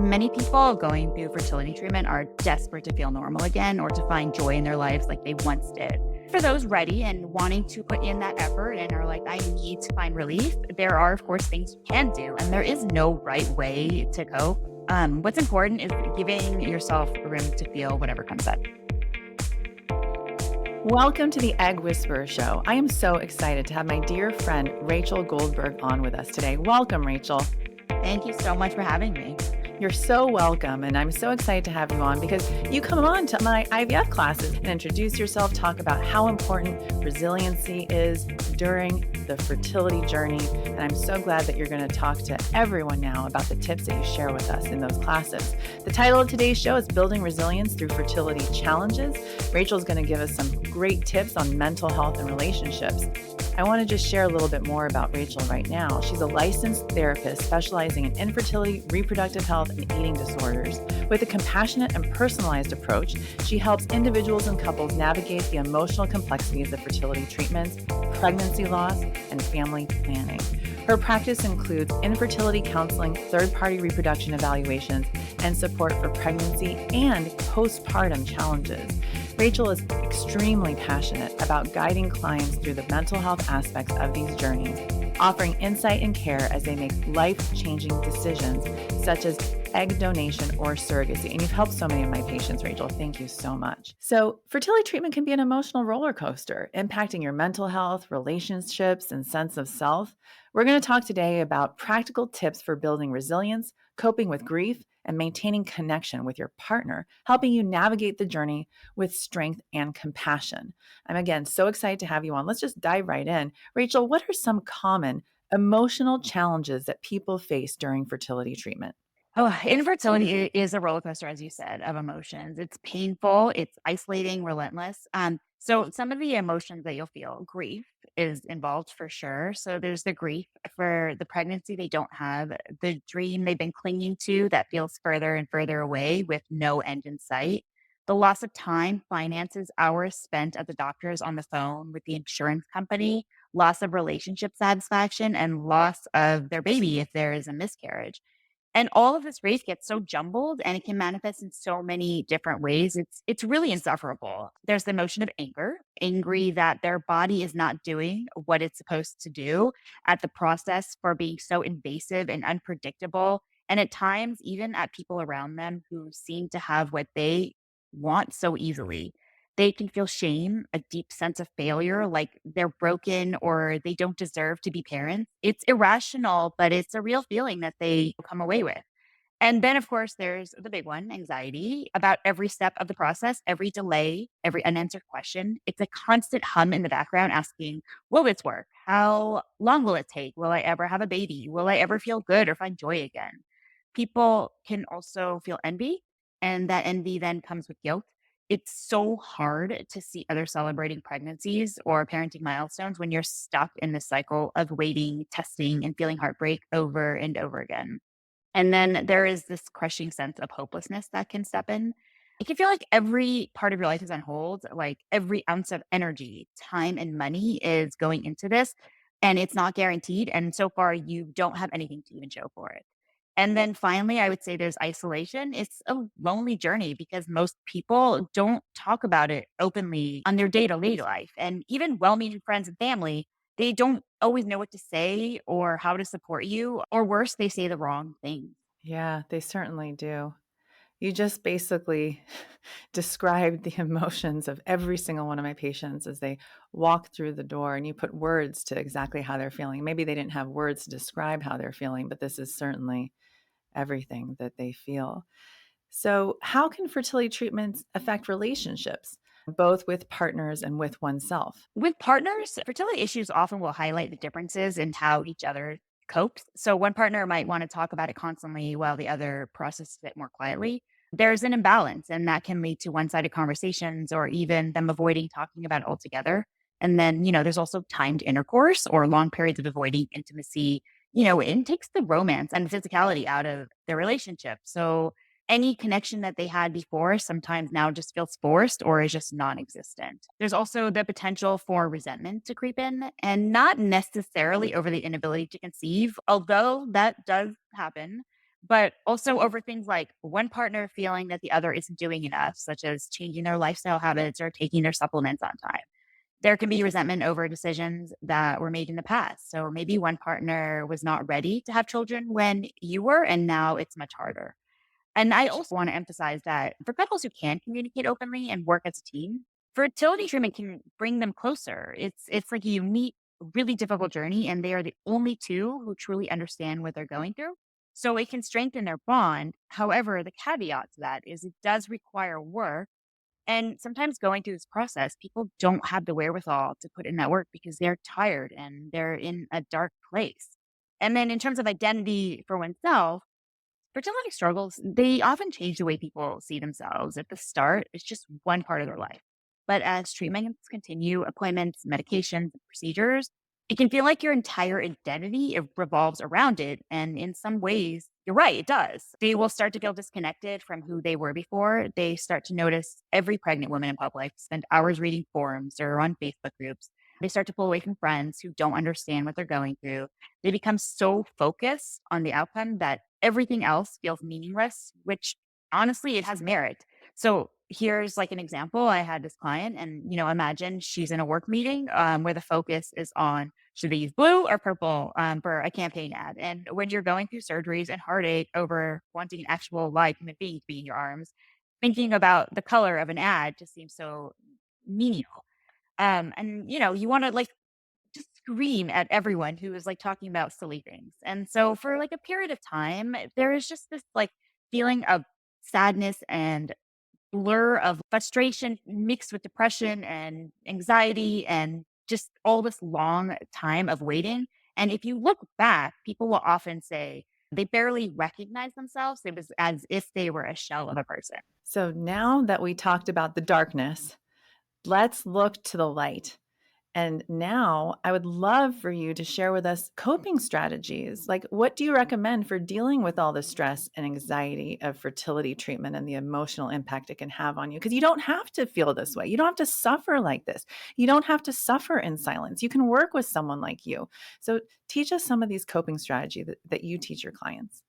Many people going through fertility treatment are desperate to feel normal again or to find joy in their lives like they once did. For those ready and wanting to put in that effort and are like, I need to find relief, there are, of course, things you can do, and there is no right way to cope. What's important is giving yourself room to feel whatever comes up. Welcome to the Egg Whisperer Show. I am so excited to have my dear friend Rachel Goldberg on with us today. Welcome, Rachel. Thank you so much for having me. You're so welcome, and I'm so excited to have you on because you come on to my IVF classes and introduce yourself, talk about how important resiliency is during the fertility journey, and I'm so glad that you're going to talk to everyone now about the tips that you share with us in those classes. The title of today's show is Building Resilience Through Fertility Challenges. Rachel's going to give us some great tips on mental health and relationships. I want to just share a little bit more about Rachel right now. She's a licensed therapist specializing in infertility, reproductive health, and eating disorders. With a compassionate and personalized approach, she helps individuals and couples navigate the emotional complexities of fertility treatments, pregnancy loss, and family planning. Her practice includes infertility counseling, third-party reproduction evaluations, and support for pregnancy and postpartum challenges. Rachel is extremely passionate about guiding clients through the mental health aspects of these journeys, offering insight and care as they make life-changing decisions such as egg donation or surrogacy. And you've helped so many of my patients, Rachel. Thank you so much. So fertility treatment can be an emotional roller coaster, impacting your mental health, relationships, and sense of self. We're going to talk today about practical tips for building resilience, coping with grief, and maintaining connection with your partner, helping you navigate the journey with strength and compassion. I'm again so excited to have you on. Let's just dive right in. Rachel, what are some common emotional challenges that people face during fertility treatment? Oh, infertility is a roller coaster, as you said, of emotions. It's painful, it's isolating, relentless. So some of the emotions that you'll feel, grief is involved for sure. So there's the grief for the pregnancy they don't have, the dream they've been clinging to that feels further and further away with no end in sight. The loss of time, finances, hours spent at the doctors on the phone with the insurance company, loss of relationship satisfaction, and loss of their baby if there is a miscarriage. And all of this grief gets so jumbled and it can manifest in so many different ways. It's really insufferable. There's the emotion of anger, angry that their body is not doing what it's supposed to do at the process for being so invasive and unpredictable. And at times, even at people around them who seem to have what they want so easily. They can feel shame, a deep sense of failure, like they're broken or they don't deserve to be parents. It's irrational, but it's a real feeling that they come away with. And then, of course, there's the big one, anxiety about every step of the process, every delay, every unanswered question. It's a constant hum in the background asking, will this work? How long will it take? Will I ever have a baby? Will I ever feel good or find joy again? People can also feel envy, and that envy then comes with guilt. It's so hard to see others celebrating pregnancies or parenting milestones when you're stuck in this cycle of waiting, testing, and feeling heartbreak over and over again. And then there is this crushing sense of hopelessness that can step in. It can feel like every part of your life is on hold, like every ounce of energy, time, and money is going into this, and it's not guaranteed. And so far, you don't have anything to even show for it. And then finally, I would say there's isolation. It's a lonely journey because most people don't talk about it openly on their day to day life. And even well meaning friends and family, they don't always know what to say or how to support you, or worse, they say the wrong thing. Yeah, they certainly do. You just basically described the emotions of every single one of my patients as they walk through the door, and you put words to exactly how they're feeling. Maybe they didn't have words to describe how they're feeling, but this is certainly everything that they feel. So, how can fertility treatments affect relationships, both with partners and with oneself? With partners, fertility issues often will highlight the differences in how each other copes. So one partner might want to talk about it constantly while the other processes it more quietly. There's an imbalance, and that can lead to one sided conversations or even them avoiding talking about it altogether. And then, there's also timed intercourse or long periods of avoiding intimacy. It takes the romance and physicality out of their relationship. So any connection that they had before sometimes now just feels forced or is just non existent. There's also the potential for resentment to creep in, and not necessarily over the inability to conceive, although that does happen. but also over things like one partner feeling that the other isn't doing enough, such as changing their lifestyle habits or taking their supplements on time. There can be resentment over decisions that were made in the past. So maybe one partner was not ready to have children when you were, and now it's much harder. And I also want to emphasize that for couples who can communicate openly and work as a team, fertility treatment can bring them closer. It's like a unique, really difficult journey, and they are the only two who truly understand what they're going through. So it can strengthen their bond. However, the caveat to that is it does require work. And sometimes going through this process, people don't have the wherewithal to put in that work because they're tired and they're in a dark place. And then in terms of identity for oneself, fertility struggles, they often change the way people see themselves. At the start, it's just one part of their life. But as treatments continue, appointments, medications, procedures, it can feel like your entire identity revolves around it. And in some ways, you're right, it does. They will start to feel disconnected from who they were before. They start to notice every pregnant woman in public, spend hours reading forums or on Facebook groups. They start to pull away from friends who don't understand what they're going through. They become so focused on the outcome that everything else feels meaningless, which honestly, it has merit. So here's like an example. I had this client, and imagine she's in a work meeting where the focus is on should they use blue or purple for a campaign ad. And when you're going through surgeries and heartache over wanting an actual live human being to be in your arms, thinking about the color of an ad just seems so menial. And you want to like just scream at everyone who is like talking about silly things. And so for like a period of time, there is just this like feeling of sadness and blur of frustration mixed with depression and anxiety and just all this long time of waiting. And if you look back, people will often say they barely recognize themselves. It was as if they were a shell of a person. So now that we talked about the darkness, let's look to the light. And now I would love for you to share with us coping strategies. Like, what do you recommend for dealing with all the stress and anxiety of fertility treatment and the emotional impact it can have on you? Because you don't have to feel this way. You don't have to suffer like this. You don't have to suffer in silence. You can work with someone like you. So, teach us some of these coping strategies that you teach your clients.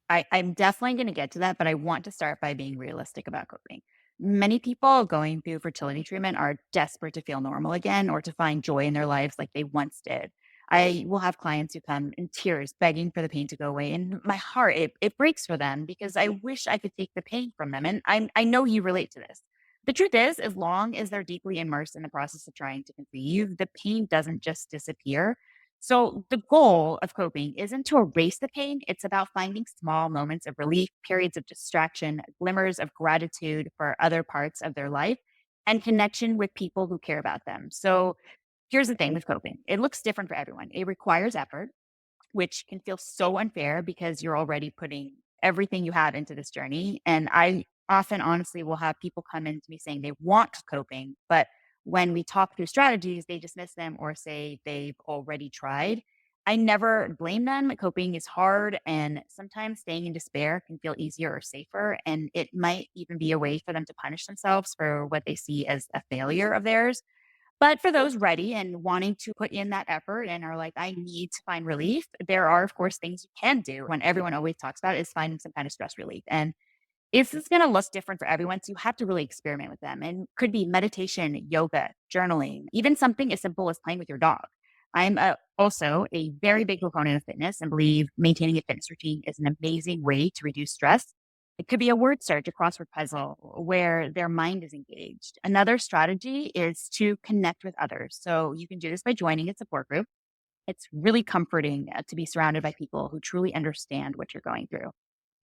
I'm definitely going to get to that, but I want to start by being realistic about coping. Many people going through fertility treatment are desperate to feel normal again or to find joy in their lives like they once did. I will have clients who come in tears begging for the pain to go away. And my heart, it breaks for them because I wish I could take the pain from them. And I know you relate to this. The truth is, as long as they're deeply immersed in the process of trying to conceive, the pain doesn't just disappear. So the goal of coping isn't to erase the pain. It's about finding small moments of relief, periods of distraction, glimmers of gratitude for other parts of their life, and connection with people who care about them. So here's the thing with coping. It looks different for everyone. It requires effort, which can feel so unfair because you're already putting everything you have into this journey. And I often honestly will have people come in to me saying they want coping, but when we talk through strategies, they dismiss them or say they've already tried. I never blame them. Coping is hard, and sometimes staying in despair can feel easier or safer. And it might even be a way for them to punish themselves for what they see as a failure of theirs. But for those ready and wanting to put in that effort and are like, I need to find relief, there are, of course, things you can do. When everyone always talks about is finding some kind of stress relief. And it's going to look different for everyone. So you have to really experiment with them. And could be meditation, yoga, journaling, even something as simple as playing with your dog. Also a very big proponent of fitness and believe maintaining a fitness routine is an amazing way to reduce stress. It could be a word search, a crossword puzzle where their mind is engaged. Another strategy is to connect with others. So you can do this by joining a support group. It's really comforting to be surrounded by people who truly understand what you're going through.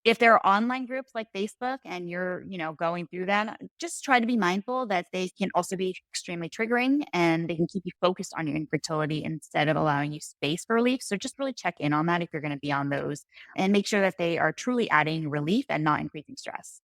If there are online groups like Facebook and you're, going through that, just try to be mindful that they can also be extremely triggering and they can keep you focused on your infertility instead of allowing you space for relief. So just really check in on that if you're going to be on those and make sure that they are truly adding relief and not increasing stress.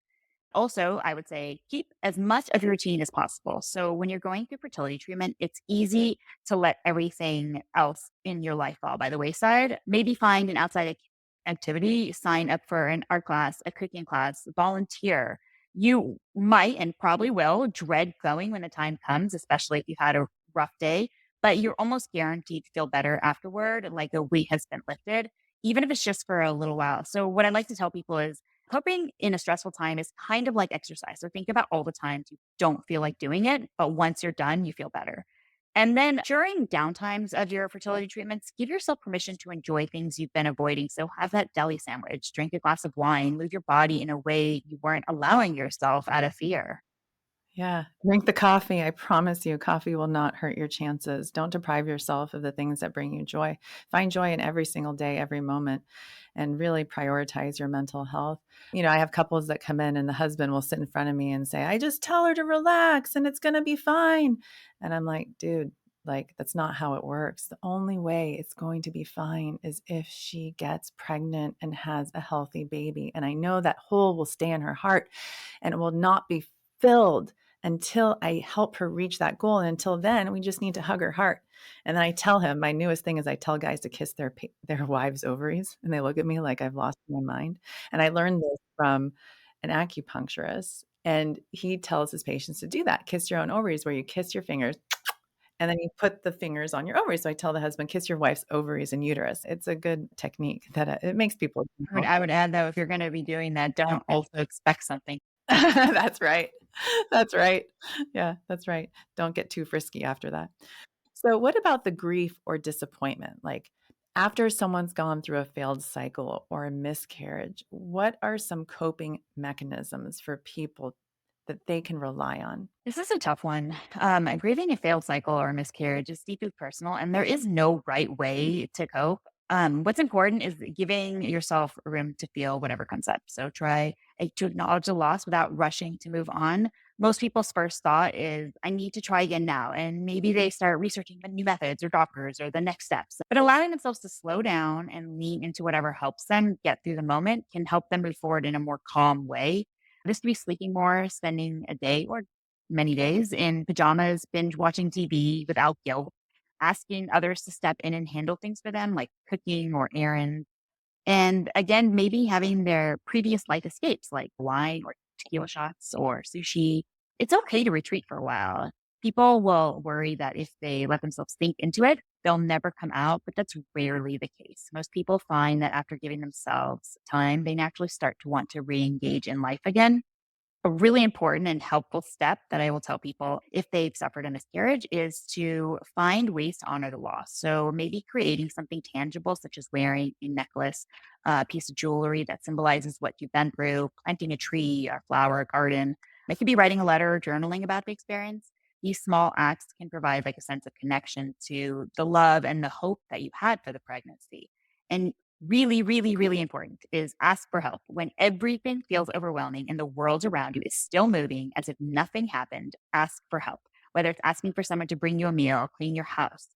Also, I would say keep as much of your routine as possible. So when you're going through fertility treatment, it's easy to let everything else in your life fall by the wayside. Maybe find an outside activity, sign up for an art class, a cooking class, volunteer. You might and probably will dread going when the time comes, especially if you had a rough day, but you're almost guaranteed to feel better afterward, like a weight has been lifted. even if it's just for a little while. So, what I like to tell people is coping in a stressful time is kind of like exercise. So, think about all the times you don't feel like doing it, but once you're done, you feel better. And then during downtimes of your fertility treatments, give yourself permission to enjoy things you've been avoiding. So, have that deli sandwich, drink a glass of wine, move your body in a way you weren't allowing yourself out of fear. Yeah, drink the coffee. I promise you, coffee will not hurt your chances. Don't deprive yourself of the things that bring you joy. Find joy in every single day, every moment, and really prioritize your mental health. I have couples that come in and the husband will sit in front of me and say, I just tell her to relax and it's going to be fine. And I'm like, dude, like, that's not how it works. The only way it's going to be fine is if she gets pregnant and has a healthy baby. And I know that hole will stay in her heart and it will not be filled until I help her reach that goal. And until then, we just need to hug her heart. And then I tell him, my newest thing is I tell guys to kiss their wives' ovaries, and they look at me like I've lost my mind. And I learned this from an acupuncturist, and he tells his patients to do that. Kiss your own ovaries, where you kiss your fingers, and then you put the fingers on your ovaries. So I tell the husband, kiss your wife's ovaries and uterus. It's a good technique that it makes people. I would add though, if you're going to be doing that, don't also expect something. That's right. That's right. Yeah, that's right. Don't get too frisky after that. So, what about the grief or disappointment? Like, after someone's gone through a failed cycle or a miscarriage, what are some coping mechanisms for people that they can rely on? This is a tough one. Grieving a failed cycle or miscarriage is deeply personal, and there is no right way to cope. What's important is giving yourself room to feel whatever comes up. So try to acknowledge the loss without rushing to move on. Most people's first thought is, I need to try again now. And maybe they start researching the new methods or doctors or the next steps. But allowing themselves to slow down and lean into whatever helps them get through the moment can help them move forward in a more calm way. This could be sleeping more, spending a day or many days in pajamas, binge watching TV without guilt, asking others to step in and handle things for them, like cooking or errands. And again, maybe having their previous life escapes, like wine or tequila shots or sushi. It's okay to retreat for a while. People will worry that if they let themselves sink into it, they'll never come out, but that's rarely the case. Most people find that after giving themselves time, they naturally start to want to re engage in life again. A really important and helpful step that I will tell people if they've suffered a miscarriage is to find ways to honor the loss. So maybe creating something tangible, such as wearing a necklace, a piece of jewelry that symbolizes what you've been through, planting a tree, a flower, a garden. It could be writing a letter or journaling about the experience. These small acts can provide like a sense of connection to the love and the hope that you had for the pregnancy. And really, really, really important is ask for help when everything feels overwhelming and the world around you is still moving as if nothing happened. Ask for help, whether it's asking for someone to bring you a meal, clean your house,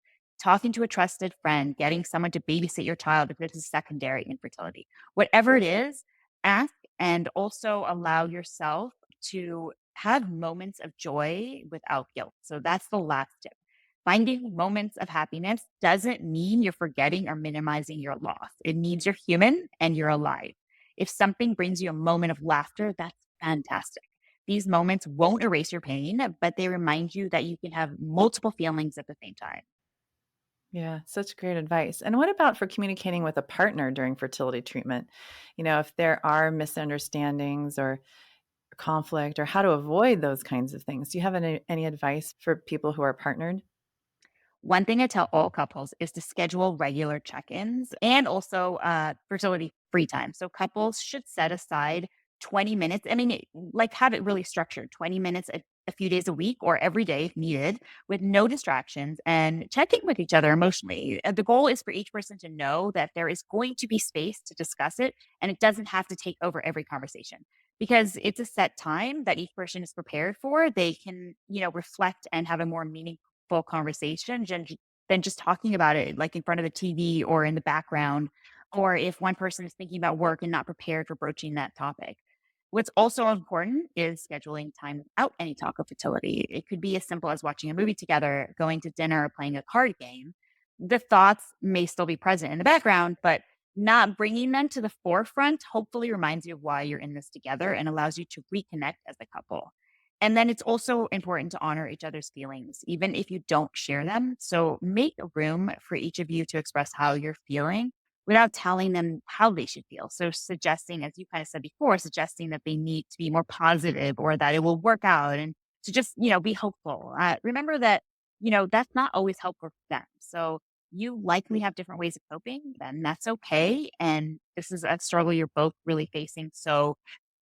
talking to a trusted friend, getting someone to babysit your child if this is secondary infertility. Whatever it is, ask and also allow yourself to have moments of joy without guilt. So that's the last tip. Finding moments of happiness doesn't mean you're forgetting or minimizing your loss. It means you're human and you're alive. If something brings you a moment of laughter, that's fantastic. These moments won't erase your pain, but they remind you that you can have multiple feelings at the same time. Yeah, such great advice. And what about for communicating with a partner during fertility treatment? If there are misunderstandings or conflict or how to avoid those kinds of things. Do you have any advice for people who are partnered? One thing I tell all couples is to schedule regular check ins and also fertility free time. So couples should set aside 20 minutes. I mean, like have it really structured 20 minutes a few days a week or every day if needed with no distractions and checking with each other emotionally. The goal is for each person to know that there is going to be space to discuss it and it doesn't have to take over every conversation because it's a set time that each person is prepared for. They can, reflect and have a more meaningful full conversation than just talking about it like in front of the TV or in the background, or if one person is thinking about work and not prepared for broaching that topic. What's also important is scheduling time without any talk of fertility. It could be as simple as watching a movie together, going to dinner, or playing a card game. The thoughts may still be present in the background, but not bringing them to the forefront hopefully reminds you of why you're in this together and allows you to reconnect as a couple. And then it's also important to honor each other's feelings, even if you don't share them. So make room for each of you to express how you're feeling without telling them how they should feel. So suggesting, as you kind of said before, suggesting that they need to be more positive or that it will work out and to just, be hopeful. Remember that, that's not always helpful for them. So you likely have different ways of coping, and that's okay. And this is a struggle you're both really facing. So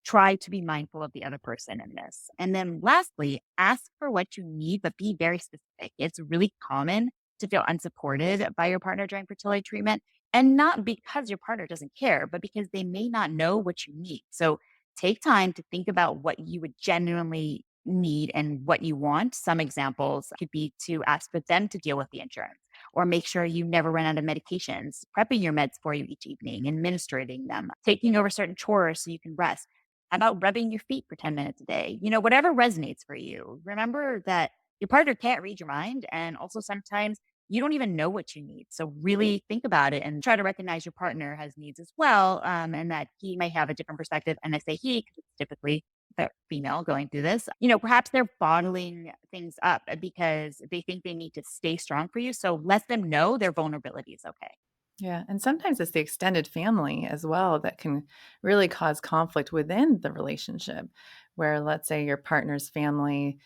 try to be mindful of the other person in this. And then lastly, ask for what you need, but be very specific. It's really common to feel unsupported by your partner during fertility treatment. And not because your partner doesn't care, but because they may not know what you need. So take time to think about what you would genuinely need and what you want. Some examples could be to ask for them to deal with the insurance or make sure you never run out of medications, prepping your meds for you each evening, administrating them, taking over certain chores so you can rest. How about rubbing your feet for 10 minutes a day? Whatever resonates for you. Remember that your partner can't read your mind. And also sometimes you don't even know what you need. So really think about it and try to recognize your partner has needs as well, and that he may have a different perspective. And I say he because it's typically the female going through this. Perhaps they're bottling things up because they think they need to stay strong for you. So let them know their vulnerability is okay. Yeah, and sometimes it's the extended family as well that can really cause conflict within the relationship, where let's say your partner's family,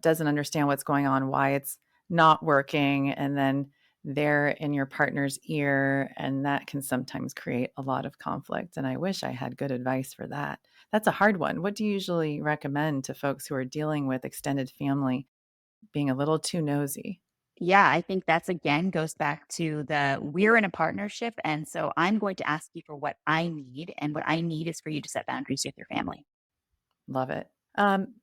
doesn't understand what's going on, why it's not working, and then they're in your partner's ear, and that can sometimes create a lot of conflict. And I wish I had good advice for that. That's a hard one. What do you usually recommend to folks who are dealing with extended family being a little too nosy? Yeah, I think that's again goes back to the we're in a partnership. And so I'm going to ask you for what I need. And what I need is for you to set boundaries with your family. Love it.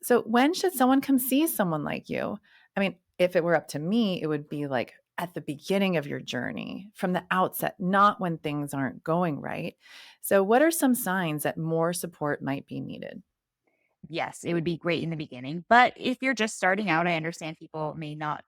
So when should someone come see someone like you? I mean, if it were up to me, it would be like at the beginning of your journey, from the outset, not when things aren't going right. So, what are some signs that more support might be needed? Yes, it would be great in the beginning. But if you're just starting out, I understand people may not,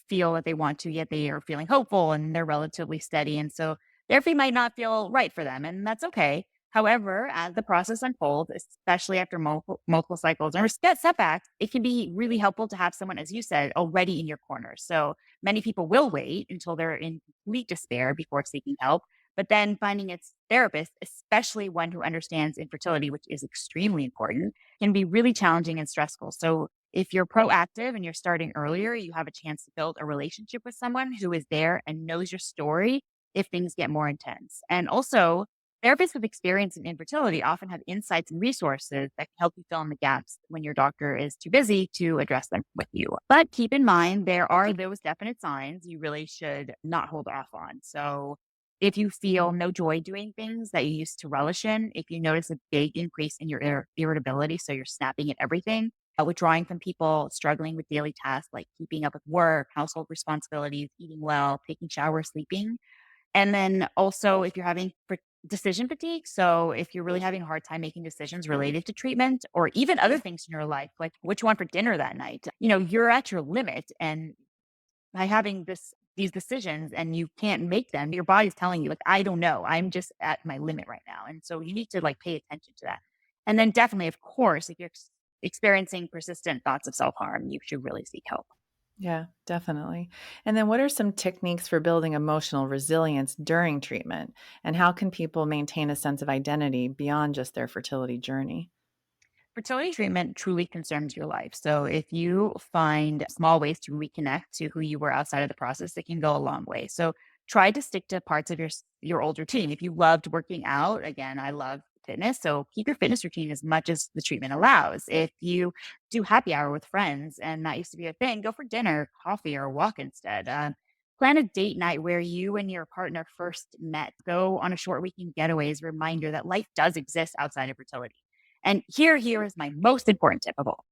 feel that they want to yet. They are feeling hopeful and they're relatively steady. And so therapy might not feel right for them. And that's okay. However, as the process unfolds, especially after multiple cycles or setbacks, it can be really helpful to have someone, as you said, already in your corner. So many people will wait until they're in complete despair before seeking help. But then finding its therapist, especially one who understands infertility, which is extremely important, can be really challenging and stressful. So if you're proactive and you're starting earlier, you have a chance to build a relationship with someone who is there and knows your story if things get more intense. And also, therapists with experience in infertility often have insights and resources that can help you fill in the gaps when your doctor is too busy to address them with you. But keep in mind, there are those definite signs you really should not hold off on. So if you feel no joy doing things that you used to relish in, if you notice a big increase in your irritability, so you're snapping at everything, withdrawing from people, struggling with daily tasks like keeping up with work, household responsibilities, eating well, taking showers, sleeping. And then also if you're having decision fatigue. So if you're really having a hard time making decisions related to treatment or even other things in your life, like what you want for dinner that night, you're at your limit. And by having these decisions and you can't make them, your body's telling you, like, I don't know. I'm just at my limit right now. And so you need to like pay attention to that. And then definitely, of course, if you're experiencing persistent thoughts of self-harm, you should really seek help. Yeah, definitely. And then, what are some techniques for building emotional resilience during treatment? And how can people maintain a sense of identity beyond just their fertility journey? Fertility treatment truly concerns your life. So if you find small ways to reconnect to who you were outside of the process, it can go a long way. So try to stick to parts of your old routine. If you loved working out, again, I love fitness. So keep your fitness routine as much as the treatment allows. If you do happy hour with friends and that used to be a thing, go for dinner, coffee, or a walk instead. Plan a date night where you and your partner first met. Go on a short weekend getaway as a reminder that life does exist outside of fertility. And here is my most important tip of all.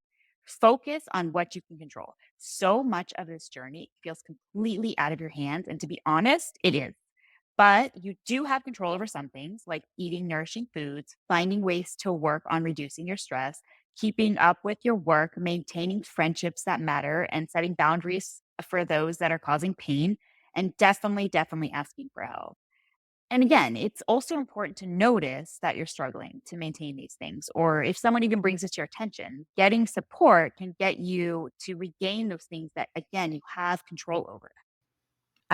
Focus on what you can control. So much of this journey feels completely out of your hands. And to be honest, it is. But you do have control over some things like eating nourishing foods, finding ways to work on reducing your stress, keeping up with your work, maintaining friendships that matter, and setting boundaries for those that are causing pain. And definitely asking for help. And again, it's also important to notice that you're struggling to maintain these things. Or if someone even brings this to your attention, getting support can get you to regain those things that, again, you have control over.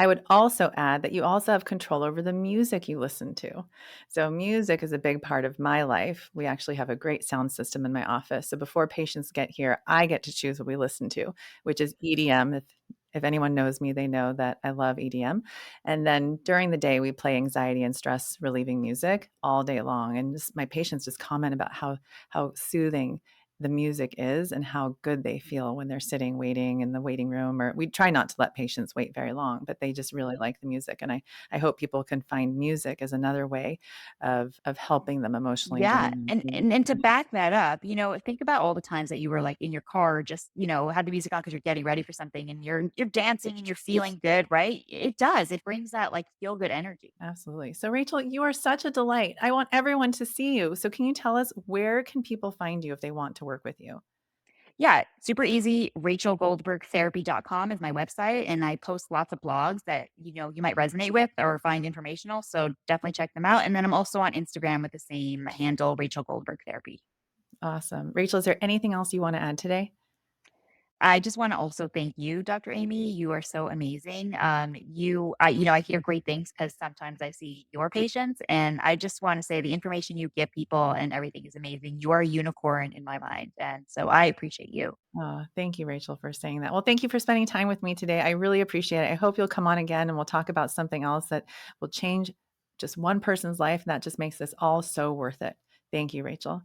I would also add that you also have control over the music you listen to. So, music is a big part of my life. We actually have a great sound system in my office. So, before patients get here, I get to choose what we listen to, which is EDM. If anyone knows me, they know that I love EDM. And then during the day, we play anxiety and stress relieving music all day long. And just, my patients just comment about how soothing the music is and how good they feel when they're sitting waiting in the waiting room. Or we try not to let patients wait very long, but they just really like the music. And I hope people can find music as another way of helping them emotionally Yeah, during and the and and to journey. back that up, think about all the times that you were, like, in your car just, had the music on because 'cause you're getting ready for something and you're dancing and you're feeling good, right? It does, it brings that, like, feel good energy. Absolutely. So Rachel, you are such a delight. I want everyone to see you. So can you tell us, where can people find you if they want to work with you? Yeah, super easy. RachelGoldbergTherapy.com is my website, and I post lots of blogs that, you might resonate with or find informational, so definitely check them out, and then I'm also on Instagram with the same handle, Rachel Goldberg Therapy. Awesome. Rachel, is there anything else you want to add today? I just wanna also thank you, Dr. Amy. You are so amazing. I hear great things because sometimes I see your patients, and I just wanna say the information you give people and everything is amazing. You are a unicorn in my mind, and so I appreciate you. Oh, thank you, Rachel, for saying that. Well, thank you for spending time with me today. I really appreciate it. I hope you'll come on again and we'll talk about something else that will change just one person's life. And that just makes this all so worth it. Thank you, Rachel.